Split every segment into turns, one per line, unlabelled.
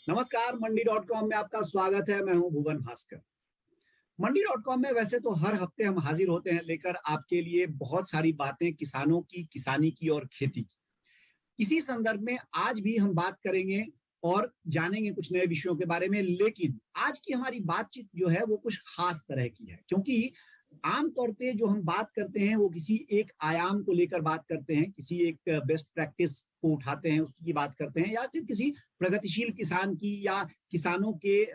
नमस्कार। मंडी.com में आपका स्वागत है। मैं हूं भुवन भास्कर। मंडी.com में वैसे तो हर हफ्ते हम हाजिर होते हैं लेकर आपके लिए बहुत सारी बातें किसानों की, किसानी की और खेती की। इसी संदर्भ में आज भी हम बात करेंगे और जानेंगे कुछ नए विषयों के बारे में। लेकिन आज की हमारी बातचीत जो है वो कुछ खास तरह की है, क्योंकि आमतौर पे जो हम बात करते हैं वो किसी एक आयाम को लेकर बात करते हैं, किसी एक बेस्ट प्रैक्टिस को उठाते हैं, उसकी बात करते हैं, या फिर किसी प्रगतिशील किसान की या किसानों के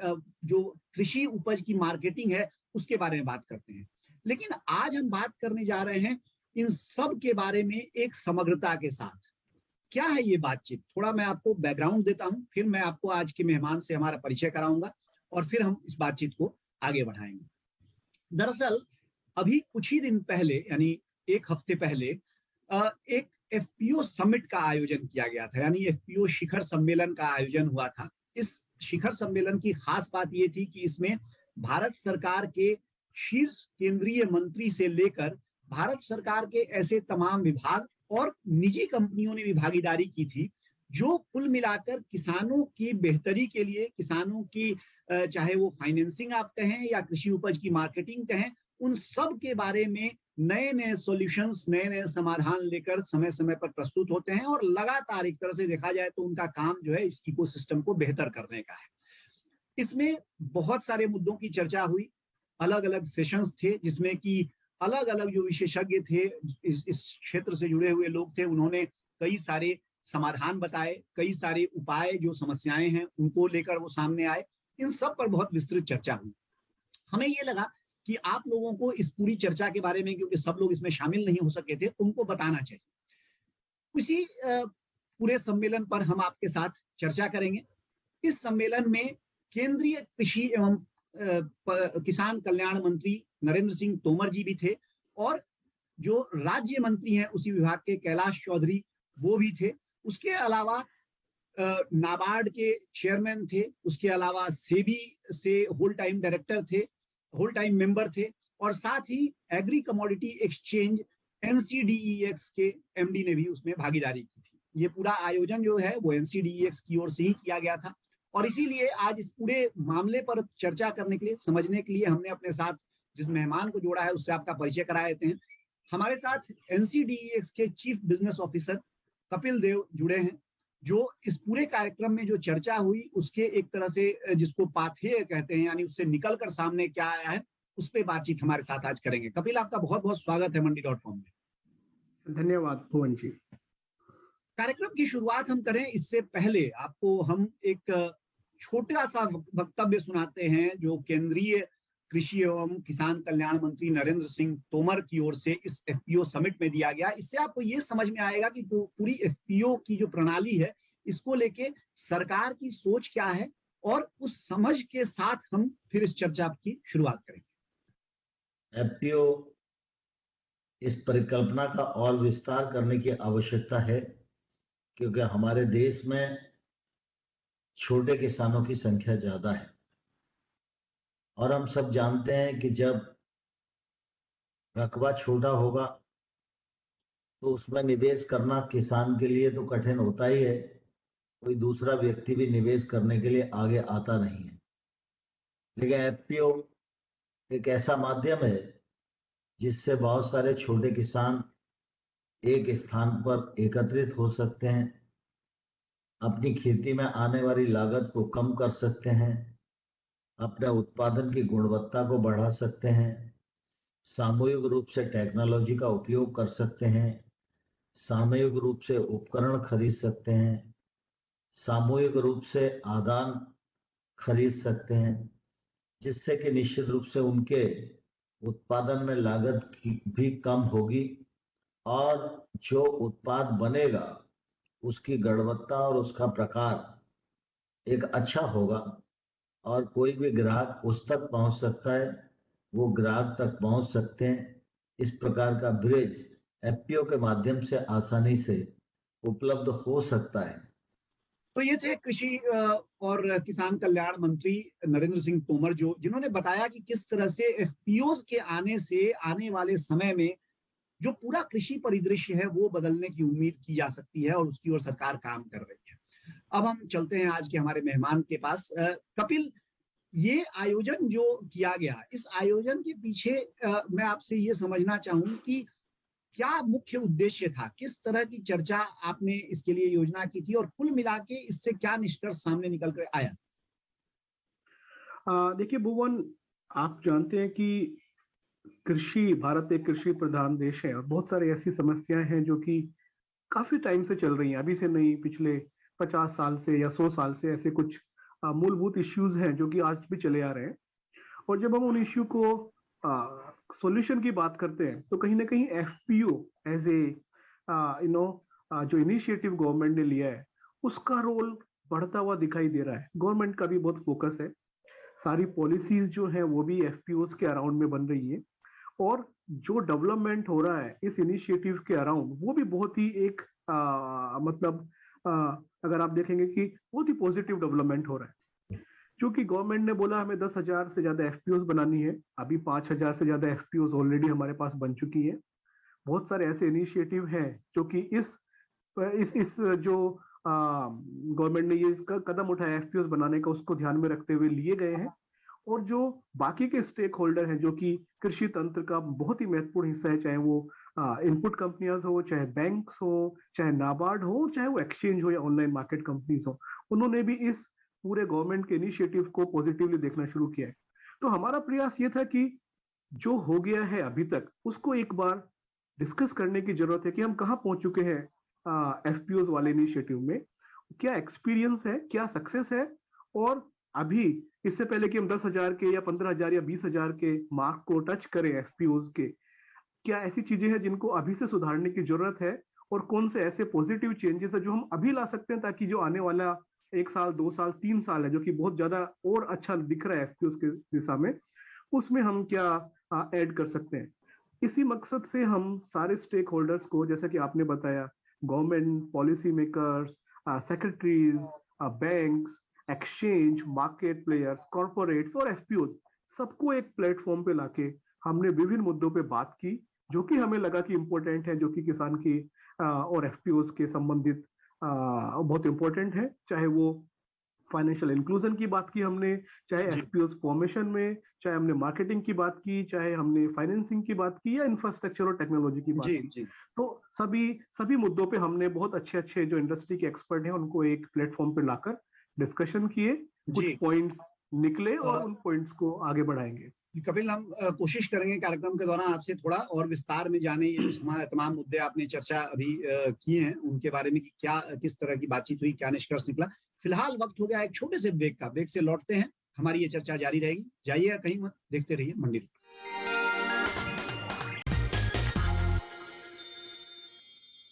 जो कृषि उपज की मार्केटिंग है उसके बारे में बात करते हैं। लेकिन आज हम बात करने जा रहे हैं इन सब के बारे में एक समग्रता के साथ। क्या है ये बातचीत, थोड़ा मैं आपको बैकग्राउंड देता हूं, फिर मैं आपको आज के मेहमान से हमारा परिचय कराऊंगा और फिर हम इस बातचीत को आगे बढ़ाएंगे। दरअसल अभी कुछ ही दिन पहले, यानी एक हफ्ते पहले, एक एफपीओ समिट का आयोजन किया गया था, यानी एफपीओ शिखर सम्मेलन का आयोजन हुआ था। इस शिखर सम्मेलन की खास बात यह थी कि इसमें भारत सरकार के शीर्ष केंद्रीय मंत्री से लेकर भारत सरकार के ऐसे तमाम विभाग और निजी कंपनियों ने भी भागीदारी की थी, जो कुल मिलाकर किसानों की बेहतरी के लिए, किसानों की चाहे वो फाइनेंसिंग आप कहें या कृषि उपज की मार्केटिंग कहें, उन सब के बारे में नए नए सॉल्यूशंस, नए नए समाधान लेकर समय समय पर प्रस्तुत होते हैं। और लगातार एक तरह से देखा जाए तो उनका काम जो है इस इकोसिस्टम को बेहतर करने का है। इसमें बहुत सारे मुद्दों की चर्चा हुई, अलग अलग सेशंस थे जिसमें कि अलग अलग जो विशेषज्ञ थे, इस क्षेत्र से जुड़े हुए लोग थे, उन्होंने कई सारे समाधान बताए, कई सारे उपाय, जो समस्याएं हैं उनको लेकर वो सामने आए। इन सब पर बहुत विस्तृत चर्चा हुई। हमें ये लगा कि आप लोगों को इस पूरी चर्चा के बारे में, क्योंकि सब लोग इसमें शामिल नहीं हो सके थे, उनको बताना चाहिए। इसी पूरे सम्मेलन पर हम आपके साथ चर्चा करेंगे। इस सम्मेलन में केंद्रीय कृषि एवं किसान कल्याण मंत्री नरेंद्र सिंह तोमर जी भी थे, और जो राज्य मंत्री हैं उसी विभाग के कैलाश चौधरी, वो भी थे। उसके अलावा नाबार्ड के चेयरमैन थे, उसके अलावा सेबी से होल टाइम डायरेक्टर थे, होल टाइम मेंबर थे, और साथ ही एग्री कमोडिटी एक्सचेंज एनसीडीईएक्स के एमडी ने भी उसमें भागीदारी की थी। ये पूरा आयोजन जो है वो एनसीडीईएक्स की ओर से ही किया गया था। और इसीलिए आज इस पूरे मामले पर चर्चा करने के लिए, समझने के लिए, हमने अपने साथ जिस मेहमान को जोड़ा है उससे आपका परिचय करा देते हैं। हमारे साथ एनसीडीईएक्स के chief business officer Kapil Dev जुड़े हैं, जो इस पूरे कार्यक्रम में जो चर्चा हुई उसके एक तरह से, जिसको पाथेय कहते हैं, यानी उससे निकलकर सामने क्या आया है, उस पर बातचीत हमारे साथ आज करेंगे। कपिल, आपका बहुत बहुत स्वागत है मंडी.com में।
धन्यवाद भुवन जी।
कार्यक्रम की शुरुआत हम करें इससे पहले आपको हम एक छोटा सा वक्तव्य सुनाते हैं जो केंद्रीय कृषि एवं किसान कल्याण मंत्री नरेंद्र सिंह तोमर की ओर से इस एफपीओ समिट में दिया गया। इससे आपको ये समझ में आएगा कि पूरी एफपीओ की जो प्रणाली है, इसको लेके सरकार की सोच क्या है, और उस समझ के साथ हम फिर इस चर्चा की शुरुआत करेंगे।
एफपीओ इस परिकल्पना का और विस्तार करने की आवश्यकता है, क्योंकि हमारे देश में छोटे किसानों की संख्या ज्यादा है, और हम सब जानते हैं कि जब रकबा छोटा होगा तो उसमें निवेश करना किसान के लिए तो कठिन होता ही है, कोई दूसरा व्यक्ति भी निवेश करने के लिए आगे आता नहीं है। लेकिन एफपीओ एक ऐसा माध्यम है जिससे बहुत सारे छोटे किसान एक स्थान पर एकत्रित हो सकते हैं, अपनी खेती में आने वाली लागत को कम कर सकते हैं, अपने उत्पादन की गुणवत्ता को बढ़ा सकते हैं, सामूहिक रूप से टेक्नोलॉजी का उपयोग कर सकते हैं, सामूहिक रूप से उपकरण खरीद सकते हैं, सामूहिक रूप से आदान खरीद सकते हैं, जिससे कि निश्चित रूप से उनके उत्पादन में लागत भी कम होगी, और जो उत्पाद बनेगा उसकी गुणवत्ता और उसका प्रकार एक अच्छा होगा, और कोई भी ग्राहक उस तक पहुंच सकता है, वो ग्राहक तक पहुंच सकते हैं। इस प्रकार का ब्रिज एफपीओ के माध्यम से आसानी से उपलब्ध हो सकता है।
तो ये थे कृषि और किसान कल्याण मंत्री नरेंद्र सिंह तोमर, जिन्होंने बताया कि किस तरह से एफपीओज के आने से आने वाले समय में जो पूरा कृषि परिदृश्य है वो बदलने की उम्मीद की जा सकती है, और उसकी ओर सरकार काम कर रही है। अब हम चलते हैं आज के हमारे मेहमान के पास। कपिल, ये आयोजन जो किया गया, इस आयोजन के पीछे मैं आपसे ये समझना चाहूँ कि क्या मुख्य उद्देश्य था, किस तरह की चर्चा आपने इसके लिए योजना की थी और कुल मिला के इससे क्या निष्कर्ष सामने निकल कर आया?
देखिए भुवन, आप जानते हैं कि भारत एक कृषि प्रधान देश है और बहुत सारी ऐसी समस्याएं हैं जो कि काफी टाइम से चल रही हैं, अभी से नहीं, पिछले 50 साल से या 100 साल से ऐसे कुछ मूलभूत इश्यूज हैं जो कि आज भी चले आ रहे हैं। और जब हम उन इश्यू को सॉल्यूशन की बात करते हैं तो कहीं ना कहीं एफपीओ एज ए जो इनिशिएटिव गवर्नमेंट ने लिया है उसका रोल बढ़ता हुआ दिखाई दे रहा है। गवर्नमेंट का भी बहुत फोकस है, सारी पॉलिसीज जो हैं वो भी एफपीओज के अराउंड में बन रही है और जो डेवलपमेंट हो रहा है इस इनिशिएटिव के अराउंड वो भी बहुत ही एक मतलब अगर आप देखेंगे कि बहुत ही पॉजिटिव डेवलपमेंट हो रहा है। क्योंकि गवर्नमेंट ने बोला हमें 10,000 से ज्यादा एफपीओज बनानी है, अभी 5,000 से ज्यादा एफपीओज ऑलरेडी हमारे पास बन चुकी है। बहुत सारे ऐसे इनिशिएटिव हैं जो कि इस जो गवर्नमेंट ने ये कदम उठाया एफपीओज बनाने का उसको ध्यान में रखते हुए लिए गए हैं। और जो बाकी के स्टेक होल्डर हैं जो कि कृषि तंत्र का बहुत ही महत्वपूर्ण हिस्सा है, चाहे वो इनपुट कंपनियां हो, चाहे बैंक्स हो, चाहे नाबार्ड हो, चाहे वो एक्सचेंज हो या ऑनलाइन मार्केट कंपनीज हो, उन्होंने भी इस पूरे गवर्नमेंट के इनिशिएटिव को पॉजिटिवली देखना शुरू किया है। तो हमारा प्रयास ये था कि जो हो गया है अभी तक उसको एक बार डिस्कस करने की जरूरत है कि हम कहाँ पहुंच चुके हैं एफपीओ वाले इनिशिएटिव में, क्या एक्सपीरियंस है, क्या सक्सेस है, और अभी इससे पहले कि हम 10,000 के या 15,000 या 20,000 के मार्क को टच करें एफपीओज के, क्या ऐसी चीजें हैं जिनको अभी से सुधारने की जरूरत है और कौन से ऐसे पॉजिटिव चेंजेस है जो हम अभी ला सकते हैं ताकि जो आने वाला 1 साल 2 साल 3 साल है जो कि बहुत ज्यादा और अच्छा दिख रहा है एफपीओज के दिशा में, उसमें हम क्या ऐड कर सकते हैं। इसी मकसद से हम सारे स्टेक होल्डर्स को, जैसा कि आपने बताया, government, policy makers, secretaries, banks, exchange, market players, corporates और एफपीओ, सबको एक प्लेटफॉर्म पे लाके हमने विभिन्न मुद्दों पे बात की जो कि हमें लगा कि इम्पोर्टेंट है, जो कि किसान की और एफपीओ के संबंधित बहुत इंपॉर्टेंट है। चाहे वो फाइनेंशियल इंक्लूजन की बात की हमने, चाहे एफपीओ फॉर्मेशन में, चाहे हमने मार्केटिंग की बात की, चाहे हमने फाइनेंसिंग की बात की या इंफ्रास्ट्रक्चर और टेक्नोलॉजी की बात की। तो सभी मुद्दों पे हमने बहुत अच्छे जो इंडस्ट्री के एक्सपर्ट हैं उनको एक प्लेटफॉर्म पे लाकर डिस्कशन किए, कुछ पॉइंट्स निकले और उन पॉइंट्स को आगे बढ़ाएंगे।
कपिल, हम कोशिश करेंगे कार्यक्रम के दौरान आपसे थोड़ा और विस्तार में जाने, ये जो तमाम मुद्दे आपने चर्चा अभी किए हैं उनके बारे में कि क्या किस तरह की बातचीत हुई, क्या निष्कर्ष निकला। फिलहाल वक्त हो गया एक छोटे से ब्रेक का, ब्रेक से लौटते हैं, हमारी ये चर्चा जारी रहेगी। जाइएगा कहीं मत, देखते रहिए मंडी रोड।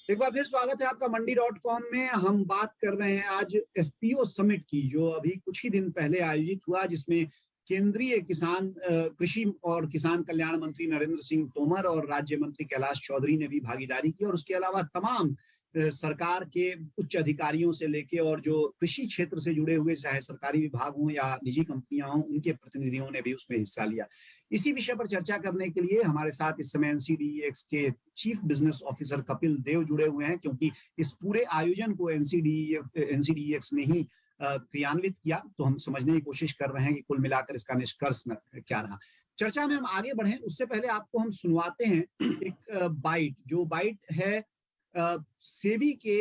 एक बार फिर स्वागत है आपका मंडी.com में। हम बात कर रहे हैं आज एफपीओ समिट की, जो अभी कुछ ही दिन पहले आयोजित हुआ, जिसमें केंद्रीय कृषि और किसान कल्याण मंत्री नरेंद्र सिंह तोमर और राज्य मंत्री कैलाश चौधरी ने भी भागीदारी की, और उसके अलावा तमाम सरकार के उच्च अधिकारियों से लेके और जो कृषि क्षेत्र से जुड़े हुए चाहे सरकारी विभाग हों या निजी कंपनियां हों, उनके प्रतिनिधियों ने भी उसमें हिस्सा लिया। इसी विषय पर चर्चा करने के लिए हमारे साथ इस समय एनसीडीईएक्स के chief business officer Kapil Dev जुड़े हुए हैं, क्योंकि इस पूरे आयोजन को एनसीडीईएक्स ने ही क्रियान्वित किया। तो हम समझने की कोशिश कर रहे हैं कि कुल मिलाकर इसका निष्कर्ष क्या रहा। चर्चा में हम आगे बढ़े उससे पहले आपको हम सुनवाते हैं एक बाइट, जो बाइट है सेबी के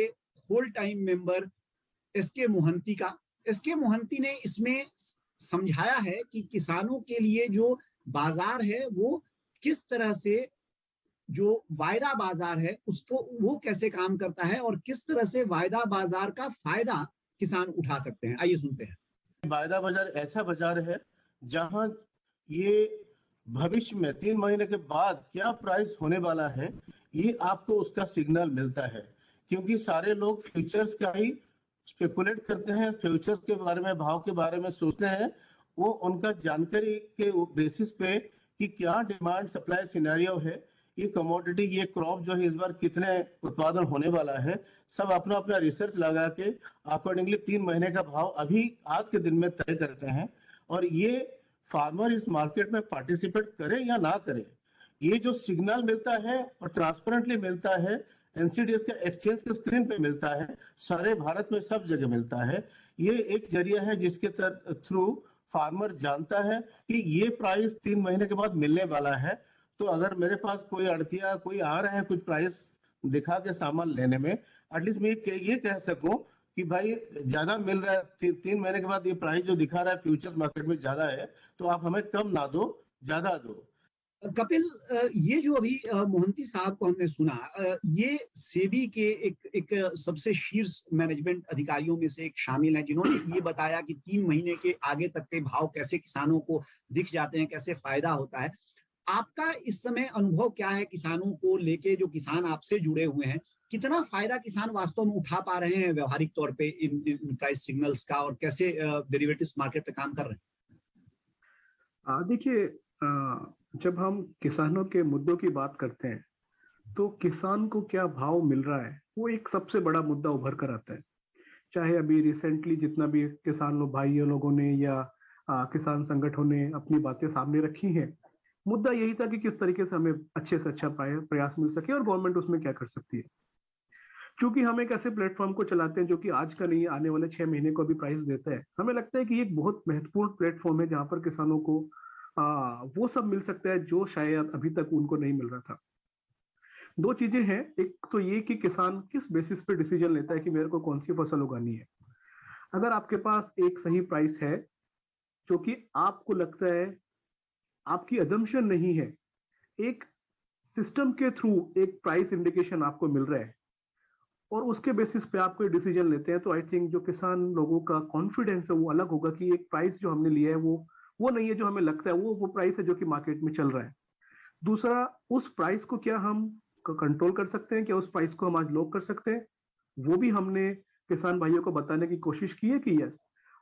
whole time member S K Mohanty का। एसके मोहंती ने इसमें समझाया है कि किसानों के लिए जो बाजार है वो किस तरह से, जो वायदा बाजार है उसको वो कैसे काम करता है और किस तरह से वायदा बाजार का फायदा किसान उठा सकते हैं। आइए सुनते हैं।
वायदा बाजार ऐसा बाजार है जहां ये भविष्य में 3 महीने के बाद क्या प्राइस होने वाला है ये आपको उसका सिग्नल मिलता है, क्योंकि सारे लोग फ्यूचर्स का ही स्पेकुलेट करते हैं, फ्यूचर्स के बारे में, भाव के बारे में सोचते हैं। वो उनका जानकारी के बेसिस पे कि क्या डिमांड सप्लाई सिनेरियो है, ये कमोडिटी, ये क्रॉप जो है इस बार कितने उत्पादन होने वाला है, सब अपना अपना रिसर्च लगा के अकॉर्डिंगली 3 महीने का भाव अभी आज के दिन में तय करते हैं। और ये फार्मर इस मार्केट में पार्टिसिपेट करे या ना करे, ये जो सिग्नल मिलता है और ट्रांसपेरेंटली मिलता है, एनसीडीएक्स का एक्सचेंज के स्क्रीन पे मिलता है, सारे भारत में सब जगह मिलता है। ये एक जरिया है जिसके थ्रू फार्मर जानता है कि ये प्राइस 3 महीने के बाद मिलने वाला है। तो अगर मेरे पास कोई अड़तिया कोई आ रहा है कुछ प्राइस दिखा के सामान लेने में, एटलीस्ट मैं ये कह सकूं कि भाई ज्यादा मिल रहा है, 3 महीने के बाद ये प्राइस जो दिखा रहा है फ्यूचर्स मार्केट में ज्यादा है, तो आप हमें कम ना दो, ज्यादा दो।
कपिल, ये जो अभी मोहंती साहब को हमने सुना, ये सेबी के एक सबसे शीर्ष मैनेजमेंट अधिकारियों में से एक शामिल हैं, जिन्होंने ये बताया कि 3 महीने के आगे तक के भाव कैसे किसानों को दिख जाते हैं, कैसे फायदा होता है। आपका इस समय अनुभव क्या है किसानों को लेके, जो किसान आपसे जुड़े हुए हैं, कितना फायदा किसान वास्तव में उठा पा रहे हैं व्यवहारिक तौर पे इन प्राइस सिग्नल्स का, और कैसे डेरिवेटिव्स मार्केट पे काम कर रहे हैं?
देखिए, जब हम किसानों के मुद्दों की बात करते हैं तो किसान को क्या भाव मिल रहा है वो एक सबसे बड़ा मुद्दा उभर कर आता है। चाहे अभी रिसेंटली जितना भी किसान भाइयों लोगों ने या किसान संगठनों ने अपनी बातें सामने रखी हैं, मुद्दा यही था कि किस तरीके से हमें अच्छे से अच्छा प्रयास मिल सके और गवर्नमेंट उसमें क्या कर सकती है। क्योंकि हम एक ऐसे प्लेटफॉर्म को चलाते हैं जो कि आज का नहीं, आने वाले 6 महीने को भी प्राइस देता है। हमें लगता है कि ये एक बहुत महत्वपूर्ण प्लेटफॉर्म है जहां पर किसानों को वो सब मिल सकता है जो शायद अभी तक उनको नहीं मिल रहा था। 2 चीजें हैं, एक तो ये कि किसान किस बेसिस पे डिसीजन लेता है कि मेरे को कौन सी फसल उगानी है। अगर आपके पास एक सही प्राइस है जो कि आपको लगता है, आपकी अजम्पशन नहीं है, एक सिस्टम के थ्रू एक प्राइस इंडिकेशन आपको मिल रहा है और उसके बेसिस पे आप कोई डिसीजन लेते हैं, तो आई थिंक जो किसान लोगों का कॉन्फिडेंस है वो अलग होगा कि एक प्राइस जो हमने लिया है वो नहीं है जो हमें लगता है, वो प्राइस है जो कि मार्केट में चल रहा है। दूसरा, उस प्राइस को क्या हम कंट्रोल कर सकते हैं, क्या उस प्राइस को हम आज लॉक कर सकते हैं, वो भी हमने किसान भाइयों को बताने की कोशिश की है कि यस,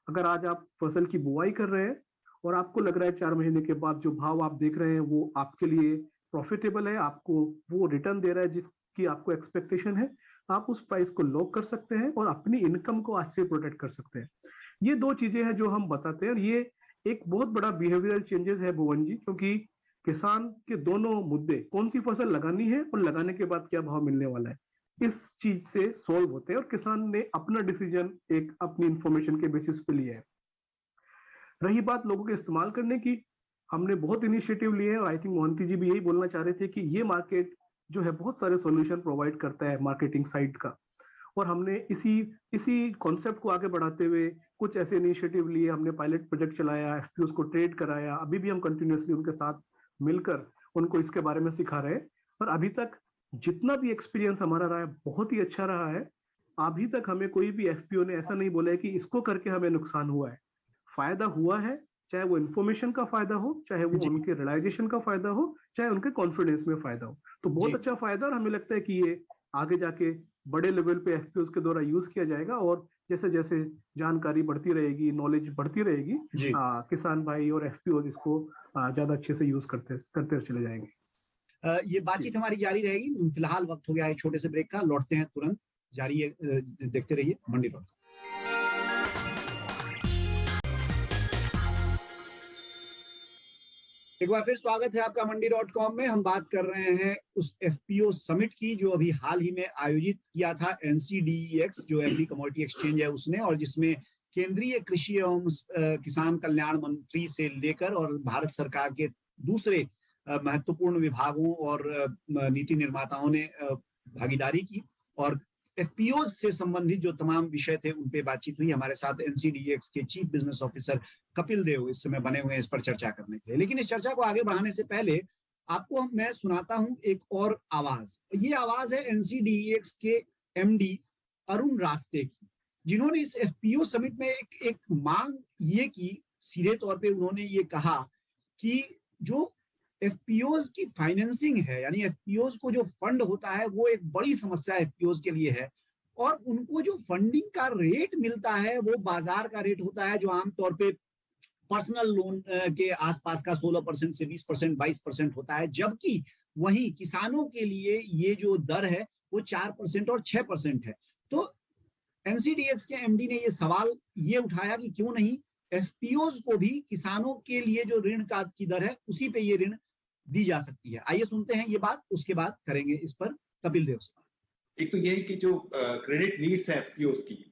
अगर आज आप फसल की बुआई कर रहे हैं और आपको लग रहा है 4 महीने के बाद जो भाव आप देख रहे हैं वो आपके लिए प्रॉफिटेबल है, आपको वो रिटर्न दे रहा है जिसकी आपको एक्सपेक्टेशन है, आप उस प्राइस को लॉक कर सकते हैं और अपनी इनकम को आज से प्रोटेक्ट कर सकते हैं। ये 2 चीजें हैं जो हम बताते हैं और ये एक बहुत बड़ा बिहेवियरल चेंजेस है भुवन जी, क्योंकि किसान के दोनों मुद्दे, कौन सी फसल लगानी है और लगाने के बाद क्या भाव मिलने वाला है, इस चीज से सॉल्व होते हैं और किसान ने अपना डिसीजन एक अपनी इंफॉर्मेशन के बेसिस पे लिया है। रही बात लोगों के इस्तेमाल करने की, हमने बहुत इनिशिएटिव लिए हैं और आई थिंक मोहंती जी भी यही बोलना चाह रहे थे कि ये मार्केट जो है बहुत सारे सॉल्यूशन प्रोवाइड करता है मार्केटिंग साइड का, और हमने इसी कॉन्सेप्ट को आगे बढ़ाते हुए कुछ ऐसे इनिशिएटिव लिए, हमने पायलट प्रोजेक्ट चलाया, एफपीओस को ट्रेड कराया, अभी भी हम कंटिन्यूअसली उनके साथ मिलकर उनको इसके बारे में सिखा रहे हैं। पर अभी तक जितना भी एक्सपीरियंस हमारा रहा है बहुत ही अच्छा रहा है। अभी तक हमें कोई भी एफपीओ ने ऐसा नहीं बोला है कि इसको करके हमें नुकसान हुआ है। फायदा हुआ है, चाहे वो इन्फॉर्मेशन का फायदा हो, चाहे वो उनके रियलाइजेशन का फायदा हो, चाहे उनके कॉन्फिडेंस में फायदा हो, तो बहुत अच्छा फायदा। और हमें लगता है कि ये आगे जाके बड़े लेवल पे एफपीओस के द्वारा यूज किया जाएगा और जैसे जैसे जानकारी बढ़ती रहेगी, नॉलेज बढ़ती रहेगी, किसान भाई और एफपीओ इसको ज्यादा अच्छे से यूज करते चले जाएंगे।
ये बातचीत हमारी जारी रहेगी। फिलहाल वक्त हो गया है छोटे से ब्रेक का, लौटते हैं तुरंत। जारी देखते रहिए मंडी डॉट। एक बार फिर स्वागत है आपका मंडी.com में। हम बात कर रहे हैं उस एफपीओ समिट की जो अभी हाल ही में आयोजित किया था एनसीडीईएक्स, जो एग्री कमोडिटी एक्सचेंज है उसने, और जिसमें केंद्रीय कृषि एवं किसान कल्याण मंत्री से लेकर और भारत सरकार के दूसरे महत्वपूर्ण विभागों और नीति निर्माताओं ने भागीदारी की और एफपीओ से संबंधित जो तमाम विषय थे उन पे बातचीत हुई। हमारे साथ एनसीडीईएक्स के chief business officer Kapil Dev इस समय बने हुए हैं इस पर चर्चा करने के लिए। लेकिन इस चर्चा को आगे बढ़ाने से पहले आपको मैं सुनाता हूं एक और आवाज। ये आवाज है एनसीडीईएक्स के एमडी अरुण रास्ते की, जिन्होंने इस एफपीओ समिट में एक मांग ये की, सीधे तौर पे उन्होंने ये कहा कि जो एफपीओज की फाइनेंसिंग है, यानी एफपीओज को जो फंड होता है वो एक बड़ी समस्या एफपीओज के लिए है, और उनको जो फंडिंग का रेट मिलता है वो बाजार का रेट होता है, जो आमतौर पे पर्सनल लोन के आसपास का 16% से 20%, 22% होता है, जबकि वहीं किसानों के लिए ये जो दर है वो 4% और 6% है। तो एनसीडीएक्स के एमडी ने ये सवाल ये उठाया कि क्यों नहीं एफपीओज को भी किसानों के लिए जो ऋण की दर है उसी पे ये ऋण दी जा सकती है। आइए सुनते हैं ये बात, उसके बाद करेंगे इस पर कपिल देव से।
एक तो ये है कि जो क्रेडिट नीड्स है एफपीओस की,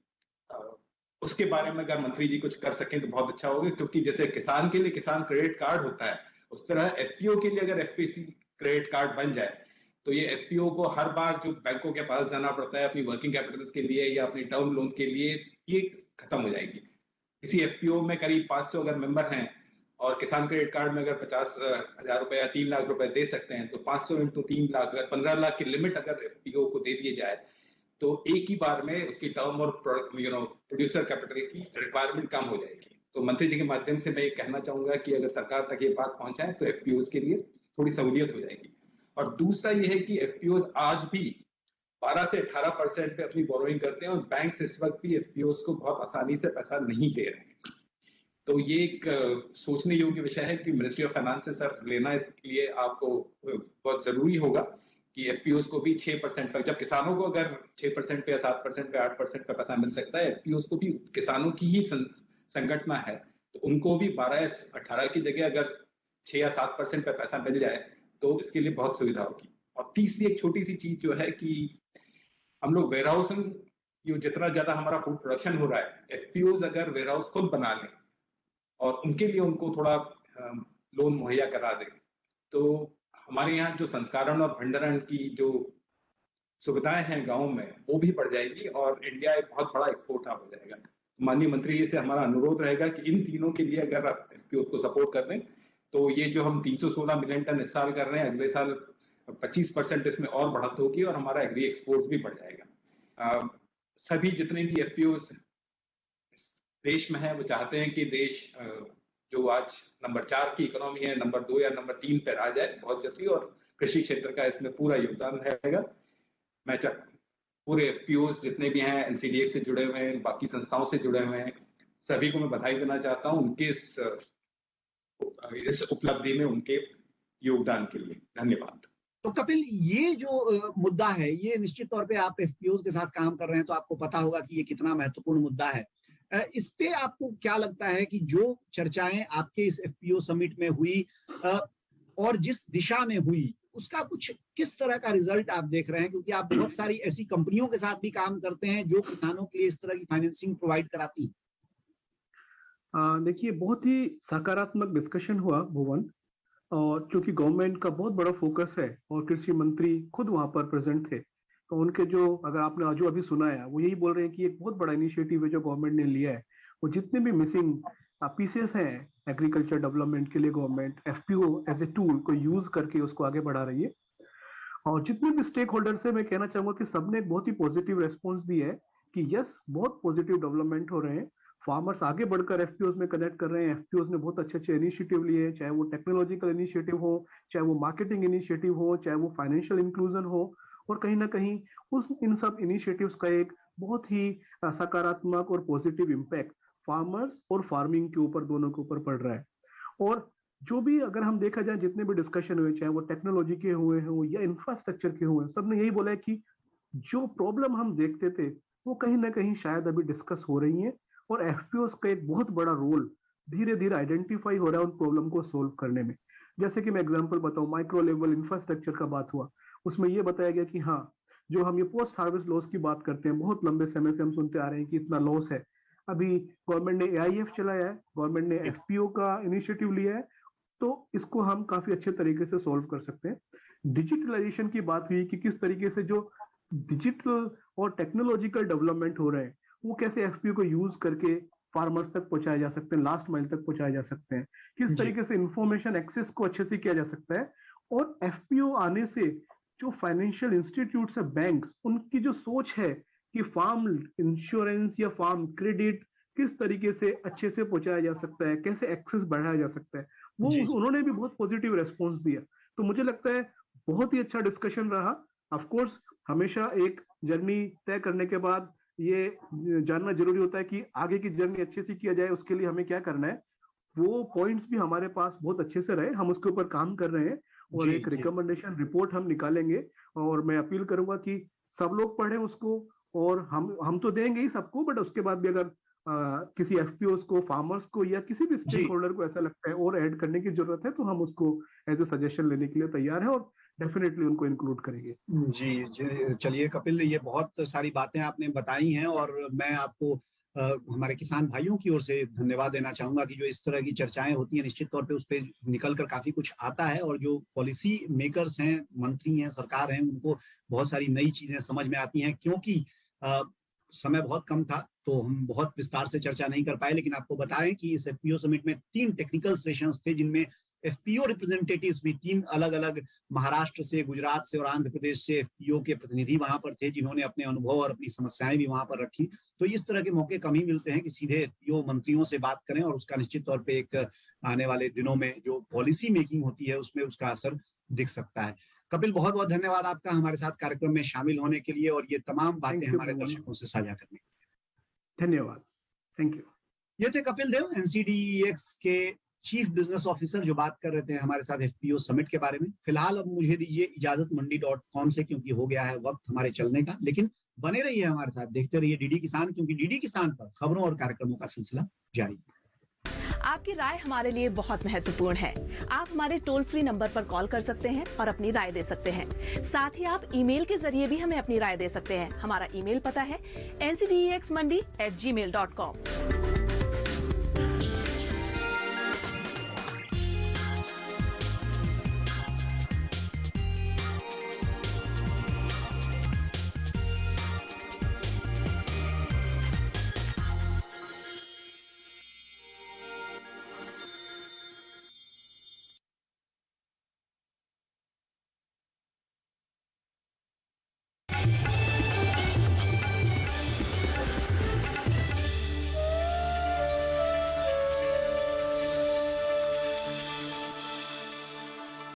उसके बारे में अगर मंत्री जी कुछ कर सकें तो बहुत अच्छा होगा, क्योंकि जैसे किसान के लिए किसान क्रेडिट कार्ड होता है, उस तरह एफपीओ के लिए अगर एफपीसी क्रेडिट कार्ड बन जाए तो ये एफपीओ को हर बार जो बैंकों के पास जाना पड़ता है अपनी वर्किंग कैपिटल के लिए या अपनी टर्म लोन के लिए, ये खत्म हो जाएगी। किसी एफपीओ में करीब 500 अगर मेंबर हैं और किसान क्रेडिट कार्ड में अगर 50,000 रुपए या 3 लाख रुपए दे सकते हैं, तो 500 इंटू 3 लाख, अगर 15 लाख की लिमिट अगर एफपीओ को दे दिए जाए तो एक ही बार में उसकी टर्म और प्रोड्यूसर कैपिटल की रिक्वायरमेंट कम हो जाएगी। तो मंत्री जी के माध्यम से मैं ये कहना चाहूंगा कि अगर सरकार तक ये बात पहुंचाए तो एफपीओ के लिए थोड़ी सहूलियत हो जाएगी। और दूसरा ये है कि एफपीओ आज भी 12 से 18% पे अपनी बोरोइंग करते हैं और बैंक इस वक्त भी एफपीओ को बहुत आसानी से पैसा नहीं दे रहे हैं। तो ये एक सोचने योग्य विषय है कि मिनिस्ट्री ऑफ फाइनेंस से सर लेना इसके लिए आपको बहुत जरूरी होगा कि एफपीओ को भी 6% तक, जब किसानों को अगर 6% पे या 7% पे 8% पे पैसा मिल सकता है, एफपीओ को भी किसानों की ही संगठना है, तो उनको भी 12 या 18 की जगह अगर 6 या 7% पे पैसा मिल जाए तो इसके लिए बहुत सुविधा होगी। और तीसरी एक छोटी सी चीज जो है कि हम लोग वेयर हाउसिंग, जो जितना ज्यादा हमारा फूड प्रोडक्शन हो रहा है, एफपीओ अगर वेयर हाउस खुद बना लें और उनके लिए उनको थोड़ा लोन मुहैया करा दें, तो हमारे यहाँ जो संस्करण और भंडारण की जो सुविधाएं हैं गाँव में वो भी बढ़ जाएगी और इंडिया एक बहुत बड़ा एक्सपोर्ट हब हो जाएगा। माननीय मंत्री जी से हमारा अनुरोध रहेगा कि इन तीनों के लिए अगर आप एफपीओ को सपोर्ट कर दें तो ये जो हम 316 मिलियन टन इस साल कर रहे हैं, अगले साल 25% इसमें और बढ़त होगी और हमारा एग्री एक्सपोर्ट भी बढ़ जाएगा। सभी जितने भी एफपीओ देश में है वो चाहते हैं कि देश जो आज नंबर 4 की इकोनॉमी है, नंबर 2 या नंबर 3 पर आ जाए बहुत जल्दी, और कृषि क्षेत्र का इसमें पूरा योगदान रहेगा। मैं पूरे एफपीओ जितने भी हैं, एनसीडीए से जुड़े हुए हैं, बाकी संस्थाओं से जुड़े हुए हैं, सभी को मैं बधाई देना चाहता हूं उनके इस उपलब्धि में उनके योगदान के लिए। धन्यवाद।
तो कपिल, ये जो मुद्दा है, ये निश्चित तौर पे आप एफपीओ के साथ काम कर रहे हैं तो आपको पता होगा कि ये कितना महत्वपूर्ण मुद्दा है। इस पे आपको क्या लगता है कि जो चर्चाएं आपके इस एफपीओ समिट में हुई और जिस दिशा में हुई, उसका कुछ किस तरह का रिजल्ट आप देख रहे हैं? क्योंकि आप बहुत सारी ऐसी कंपनियों के साथ भी काम करते हैं जो किसानों के लिए इस तरह की फाइनेंसिंग प्रोवाइड कराती हैं।
देखिए, बहुत ही सकारात्मक डिस्कशन हुआ भुवन, और क्योंकि गवर्नमेंट का बहुत बड़ा फोकस है और कृषि मंत्री खुद वहां पर प्रेजेंट थे, तो उनके जो, अगर आपने जो अभी सुना है, वो यही बोल रहे हैं कि एक बहुत बड़ा इनिशिएटिव है जो गवर्नमेंट ने लिया है। वो जितने भी मिसिंग पीसेस हैं एग्रीकल्चर डेवलपमेंट के लिए, government FPO as a tool को यूज करके उसको आगे बढ़ा रही है। और जितने भी स्टेक होल्डर से मैं कहना चाहूंगा कि सबने एक बहुत ही पॉजिटिव रेस्पॉन्स दिया है कि यस, बहुत पॉजिटिव डेवलपमेंट हो रहे हैं, फार्मर्स आगे बढ़कर एफपीओ में कनेक्ट कर रहे हैं, एफपीओ ने बहुत अच्छे अच्छे इनिशिएटिव लिए, चाहे वो टेक्नोलॉजिकल इनिशिएटिव हो, चाहे वो मार्केटिंग इनिशिएटिव हो, चाहे वो फाइनेंशियल इंक्लूजन हो, और कहीं ना कहीं इन सब इनिशिएटिव्स का एक बहुत ही सकारात्मक और पॉजिटिव इम्पैक्ट फार्मर्स और फार्मिंग के ऊपर, दोनों के ऊपर पड़ रहा है। और जो भी अगर हम देखा जाए, जितने भी डिस्कशन हुए, चाहे वो टेक्नोलॉजी के हुए हो या इंफ्रास्ट्रक्चर के हुए, सबने यही बोला है कि जो प्रॉब्लम हम देखते थे वो कहीं ना कहीं शायद अभी डिस्कस हो रही है, और एफपीओ का एक बहुत बड़ा रोल धीरे धीरे आइडेंटिफाई हो रहा है उन प्रॉब्लम को सोल्व करने में। जैसे कि मैं एग्जांपल बताऊं, माइक्रो लेवल इंफ्रास्ट्रक्चर का बात हुआ, उसमें यह बताया गया कि हाँ, जो हम ये पोस्ट हार्वेस्ट लॉस की बात करते हैं, बहुत लंबे समय से हम सुनते आ रहे हैं कि इतना लॉस है। अभी गवर्नमेंट ने एआईएफ चलाया है, गवर्नमेंट ने एफपीओ का इनिशिएटिव लिया है, तो इसको हम काफी अच्छे तरीके से सोल्व कर सकते हैं। डिजिटलाइजेशन की बात हुई कि किस तरीके से जो डिजिटल और टेक्नोलॉजिकल डेवलपमेंट हो रहे हैं वो कैसे एफपीओ को यूज करके फार्मर्स तक पहुंचाए जा सकते हैं, लास्ट माइल तक पहुंचाए जा सकते हैं, किस तरीके से इंफॉर्मेशन एक्सेस को अच्छे से किया जा सकता है। और एफपीओ आने से जो फाइनेंशियल इंस्टीट्यूट्स है, बैंक्स, उनकी जो सोच है कि फार्म इंश्योरेंस या फार्म क्रेडिट किस तरीके से अच्छे से पहुंचाया जा सकता है, कैसे एक्सेस बढ़ाया जा सकता है, वो उन्होंने भी बहुत पॉजिटिव रेस्पॉन्स दिया। तो मुझे लगता है बहुत ही अच्छा डिस्कशन रहा। ऑफ कोर्स हमेशा एक जर्नी तय करने के बाद ये जानना जरूरी होता है कि आगे की जर्नी अच्छे से किया जाए, उसके लिए हमें क्या करना है। वो पॉइंट्स भी हमारे पास बहुत अच्छे से रहे, हम उसके ऊपर काम कर रहे हैं, और एक रिकमेंडेशन रिपोर्ट हम निकालेंगे। और मैं अपील करूंगा कि सब लोग पढ़ें उसको, और हम तो देंगे ही सबको, बट उसके बाद भी अगर किसी एफपीओ को, फार्मर्स को, या किसी भी स्टेक होल्डर को ऐसा लगता है और ऐड करने की जरूरत है, तो हम उसको एज ए सजेशन लेने के लिए तैयार हैं। और डेफिनेटली उनको इंक्लूड करेंगे।
जी, चलिए कपिल, ये बहुत सारी बातें आपने बताई हैं और मैं आपको हमारे किसान भाइयों की ओर से धन्यवाद देना चाहूंगा कि जो इस तरह की चर्चाएं होती हैं निश्चित तौर पे उस पर निकल कर काफी कुछ आता है और जो पॉलिसी मेकर्स हैं, मंत्री हैं, सरकार हैं, उनको बहुत सारी नई चीजें समझ में आती हैं। क्योंकि समय बहुत कम था तो हम बहुत विस्तार से चर्चा नहीं कर पाए, लेकिन आपको बताएं कि इस एफपीओ समिट में 3 टेक्निकल सेशंस थे जिनमें एफपीओ रिप्रेजेंटेटिव्स भी 3 अलग अलग, महाराष्ट्र से, गुजरात से और आंध्र प्रदेश से एफपीओ के प्रतिनिधि वहां पर थे जिन्होंने अपने अनुभव और अपनी समस्याएं भी वहां पर रखी। तो इस तरह के मौके कम ही मिलते हैं कि सीधे एफपीओ मंत्रियों से बात करें और उसका निश्चित तौर पे एक आने वाले दिनों में जो पॉलिसी मेकिंग होती है उसमें उसका असर दिख सकता है। कपिल, बहुत बहुत धन्यवाद आपका हमारे साथ कार्यक्रम में शामिल होने के लिए और ये तमाम बातें हमारे दर्शकों से साझा करने के लिए।
धन्यवाद, थैंक यू।
ये थे कपिल देव, एनसीडीईएक्स के चीफ बिजनेस ऑफिसर, जो बात कर रहे थे हमारे साथ एफपीओ समिट के बारे में। फिलहाल अब मुझे दीजिए इजाजत मंडी.com से, क्योंकि हो गया है वक्त हमारे चलने का। लेकिन बने रहिए हमारे साथ, देखते रहिए डीडी किसान, क्योंकि डीडी किसान पर खबरों और कार्यक्रमों का सिलसिला जारी है।
आपकी राय हमारे लिए बहुत महत्वपूर्ण है। आप हमारे टोल फ्री नंबर पर कॉल कर सकते हैं और अपनी राय दे सकते हैं। साथ ही आप ईमेल के जरिए भी हमें अपनी राय दे सकते हैं। हमारा ईमेल पता है ncdexmandi@gmail.com।